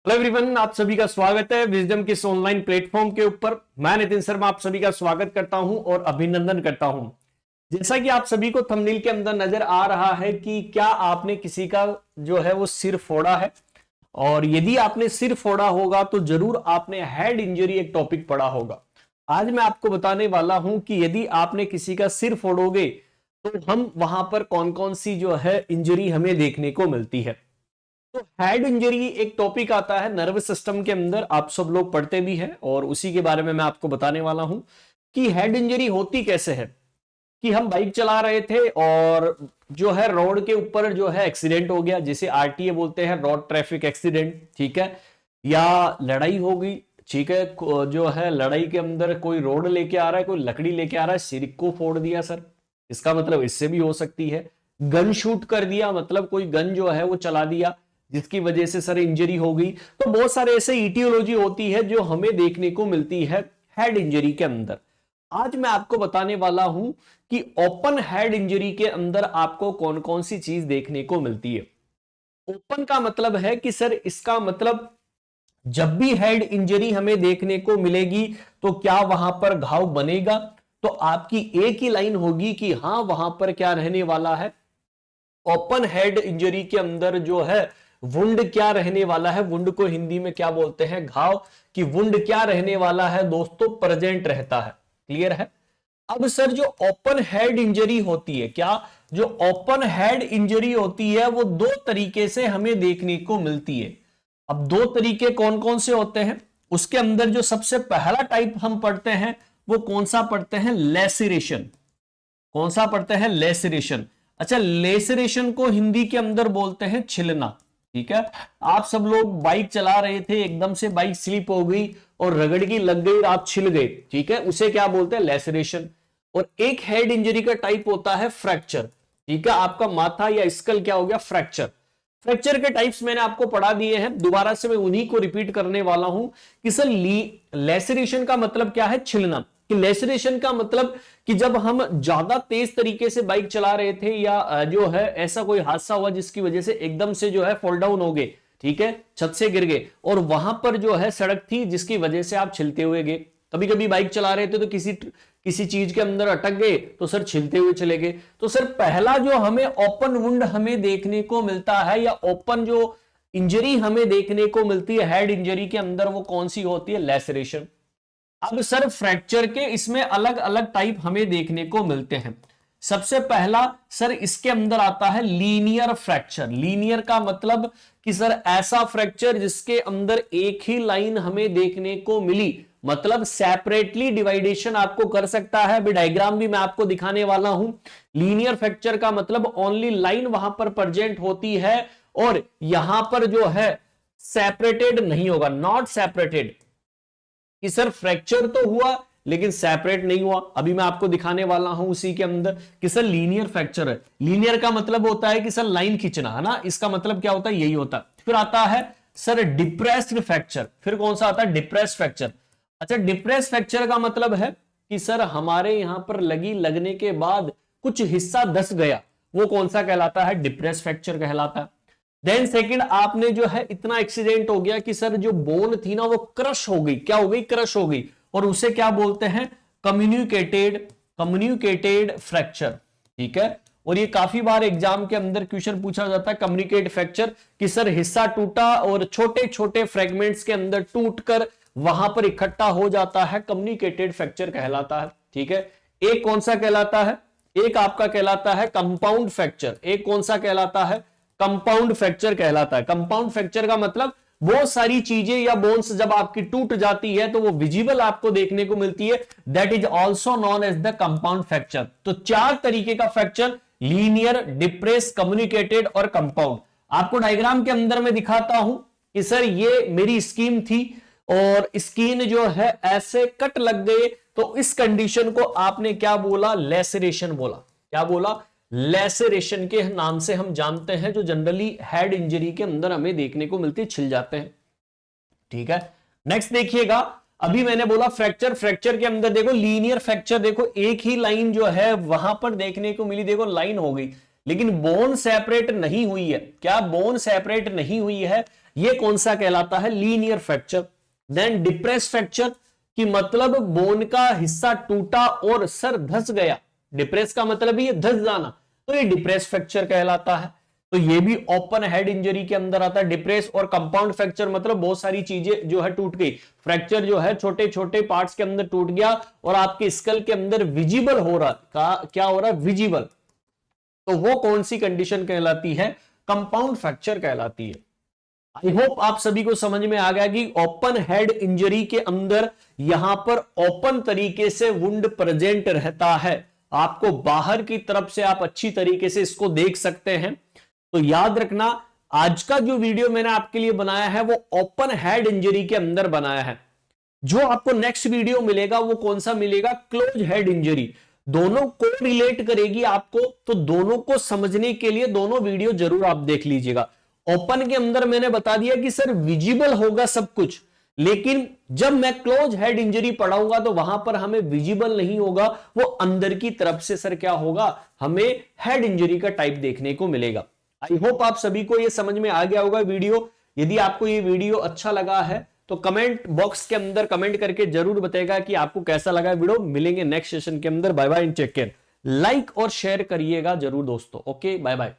Hello everyone, आप सभी का स्वागत है विजडम के इस ऑनलाइन प्लेटफॉर्म के ऊपर। मैं नितिन शर्मा आप सभी का स्वागत करता हूं और अभिनंदन करता हूं। जैसा कि आप सभी को थंबनेल के अंदर नजर आ रहा है कि क्या आपने किसी का जो है वो सिर फोड़ा है, और यदि आपने सिर फोड़ा होगा तो जरूर आपने हेड इंजरी एक टॉपिक पढ़ा होगा। आज मैं आपको बताने वाला हूं कि यदि आपने किसी का सिर फोड़ोगे तो हम वहां पर कौन कौन सी जो है इंजरी हमें देखने को मिलती है। तो हेड इंजरी एक टॉपिक आता है नर्वस सिस्टम के अंदर, आप सब लोग पढ़ते भी हैं और उसी के बारे में मैं आपको बताने वाला हूं कि हेड इंजरी होती कैसे है। कि हम बाइक चला रहे थे और जो है रोड के ऊपर जो है एक्सीडेंट हो गया, जिसे आरटीए बोलते हैं, रोड ट्रैफिक एक्सीडेंट, ठीक है। या लड़ाई हो गई, ठीक है, जो है लड़ाई के अंदर कोई रोड लेके आ रहा है, कोई लकड़ी लेके आ रहा है, सिर को फोड़ दिया सर, इसका मतलब इससे भी हो सकती है। गन शूट कर दिया, मतलब कोई गन जो है वो चला दिया जिसकी वजह से सर इंजरी हो गई। तो बहुत सारे ऐसे इटियोलॉजी होती है जो हमें देखने को मिलती है हेड इंजरी के अंदर। आज मैं आपको बताने वाला हूं कि ओपन हेड इंजरी के अंदर आपको कौन कौन सी चीज देखने को मिलती है। ओपन का मतलब है कि सर इसका मतलब जब भी हेड इंजरी हमें देखने को मिलेगी तो क्या वहां पर घाव बनेगा, तो आपकी एक ही लाइन होगी कि हां वहां पर क्या रहने वाला है, ओपन हेड इंजरी के अंदर जो है वुंड क्या रहने वाला है। वुंड को हिंदी में क्या बोलते हैं, घाव। कि वुंड क्या रहने वाला है दोस्तों, प्रेजेंट रहता है। क्लियर है। अब सर जो ओपन हेड इंजरी होती है, क्या जो ओपन हेड इंजरी होती है वो दो तरीके से हमें देखने को मिलती है। अब दो तरीके कौन कौन से होते हैं, उसके अंदर जो सबसे पहला टाइप हम पढ़ते हैं वो कौन सा पढ़ते हैं, लेसिरेशन। कौन सा पढ़ते हैं, लेसिरेशन। अच्छा, लेसिरेशन को हिंदी के अंदर बोलते हैं छिलना। ठीक है। आप सब लोग बाइक चला रहे थे, एकदम से बाइक स्लिप हो गई और रगड़ की लग गई, आप छिल गए, ठीक है, उसे क्या बोलते हैं, लेसिरेशन। और एक हेड इंजरी का टाइप होता है फ्रैक्चर। ठीक है, आपका माथा या स्कल क्या हो गया, फ्रैक्चर। फ्रैक्चर के टाइप्स मैंने आपको पढ़ा दिए हैं, दोबारा से मैं उन्हीं को रिपीट करने वाला हूं कि सर लेसिरेशन का मतलब क्या है, छिलना। कि लेसिरेशन का मतलब कि जब हम ज्यादा तेज तरीके से बाइक चला रहे थे या जो है ऐसा कोई हादसा हुआ जिसकी वजह से एकदम से जो है फॉल डाउन हो गए, ठीक है, छत से गिर गए, और वहां पर जो है सड़क थी जिसकी वजह से आप छिलते हुए गए। कभी कभी बाइक चला रहे थे तो किसी चीज के अंदर अटक गए तो सर छिलते हुए चले गए। तो सर पहला जो हमें ओपन वुंड हमें देखने को मिलता है या ओपन जो इंजरी हमें देखने को मिलती है हेड इंजरी के अंदर, वो कौन सी होती है, लेसरेशन। अब सर फ्रैक्चर के इसमें अलग अलग टाइप हमें देखने को मिलते हैं। सबसे पहला सर इसके अंदर आता है लीनियर फ्रैक्चर। लीनियर का मतलब कि सर ऐसा फ्रैक्चर जिसके अंदर एक ही लाइन हमें देखने को मिली, मतलब सेपरेटली डिवाइडेशन आपको कर सकता है। अभी डायग्राम भी मैं आपको दिखाने वाला हूं। लीनियर फ्रैक्चर का मतलब ओनली लाइन वहां पर प्रेजेंट होती है और यहां पर जो है सेपरेटेड नहीं होगा, नॉट सेपरेटेड। कि सर फ्रैक्चर तो हुआ लेकिन सेपरेट नहीं हुआ, अभी मैं आपको दिखाने वाला हूं उसी के अंदर कि सर लीनियर फ्रैक्चर है। लीनियर का मतलब होता है कि सर लाइन खींचना, है ना, इसका मतलब क्या होता है, यही होता है। फिर आता है सर डिप्रेस्ड फ्रैक्चर। फिर कौन सा आता है, डिप्रेस्ड फ्रैक्चर। अच्छा, डिप्रेस्ड फ्रैक्चर का मतलब है कि सर हमारे यहां पर लगने के बाद कुछ हिस्सा धंस गया, वो कौन सा कहलाता है, डिप्रेस्ड फ्रैक्चर कहलाता है। देन सेकंड, आपने जो है इतना एक्सीडेंट हो गया कि सर जो बोन थी ना वो क्रश हो गई, क्या हो गई, क्रश हो गई, और उसे क्या बोलते हैं, कम्युनिकेटेड फ्रैक्चर। ठीक है। और ये काफी बार एग्जाम के अंदर क्वेश्चन पूछा जाता है, कम्युनिकेट फ्रैक्चर, कि सर हिस्सा टूटा और छोटे छोटे फ्रेगमेंट्स के अंदर टूटकर वहां पर इकट्ठा हो जाता है, कम्युनिकेटेड फ्रैक्चर कहलाता है। ठीक है। एक कौन सा कहलाता है, एक आपका कहलाता है कंपाउंड फ्रैक्चर। एक कौन सा कहलाता है, कंपाउंड फ्रैक्चर कहलाता है। कंपाउंड फ्रैक्चर का मतलब बहुत सारी चीजें या बोन्स जब आपकी टूट जाती है तो वो विजिबल आपको देखने को मिलती है, that is also known as the compound fracture. तो चार तरीके का फ्रैक्चर, लीनियर, डिप्रेस, कम्युनिकेटेड और कंपाउंड। आपको डायग्राम के अंदर में दिखाता हूं कि सर ये मेरी स्कीन थी और स्किन जो है ऐसे कट लग गए, तो इस कंडीशन को आपने क्या बोला, लेसरेशन बोला। क्या बोला, लेसरेशन के नाम से हम जानते हैं, जो जनरली हेड इंजरी के अंदर हमें देखने को मिलती है, छिल जाते हैं। ठीक है। नेक्स्ट देखिएगा, अभी मैंने बोला फ्रैक्चर, फ्रैक्चर के अंदर देखो लीनियर फ्रैक्चर, देखो एक ही लाइन जो है वहां पर देखने को मिली, देखो लाइन हो गई, लेकिन बोन सेपरेट नहीं हुई है। क्या बोन सेपरेट नहीं हुई है, ये कौन सा कहलाता है? Linear fracture. Then depress fracture कि मतलब बोन का हिस्सा टूटा और सर धंस गया, डिप्रेस का मतलब ये धंस जाना, तो ये डिप्रेस फ्रैक्चर कहलाता है। तो ये भी ओपन हेड इंजरी के अंदर आता है डिप्रेस। और कंपाउंड फ्रैक्चर मतलब बहुत सारी चीजें जो है टूट गई, फ्रैक्चर जो है छोटे छोटे पार्ट्स के अंदर टूट गया और आपके स्कल के अंदर विजिबल हो रहा, क्या हो रहा है? विजिबल। तो वो कौन सी कंडीशन कहलाती है? कंपाउंड फ्रैक्चर कहलाती है। आई होप आप सभी को समझ में आ गया कि ओपन हेड इंजरी के अंदर यहां पर ओपन तरीके से वुंड प्रेजेंट रहता है, आपको बाहर की तरफ से आप अच्छी तरीके से इसको देख सकते हैं। तो याद रखना, आज का जो वीडियो मैंने आपके लिए बनाया है वो ओपन हेड इंजरी के अंदर बनाया है। जो आपको नेक्स्ट वीडियो मिलेगा वो कौन सा मिलेगा? Close head injury. दोनों को रिलेट करेगी आपको, तो दोनों को समझने के लिए दोनों वीडियो जरूर आप देख लीजिएगा। ओपन के अंदर मैंने बता दिया कि सर विजिबल होगा सब कुछ, लेकिन जब मैं क्लोज हेड इंजरी पढ़ाऊंगा तो वहां पर हमें विजिबल नहीं होगा, वो अंदर की तरफ से सर क्या होगा? हमें हेड इंजरी का टाइप देखने को मिलेगा। आई होप आप सभी को ये समझ में आ गया होगा वीडियो। यदि आपको ये वीडियो अच्छा लगा है तो कमेंट बॉक्स के अंदर कमेंट करके जरूर बताएगा कि आपको कैसा लगा वीडियो। मिलेंगे नेक्स्ट सेशन के अंदर। Bye bye and take care. Like और शेयर करिएगा जरूर दोस्तों। Okay, bye bye.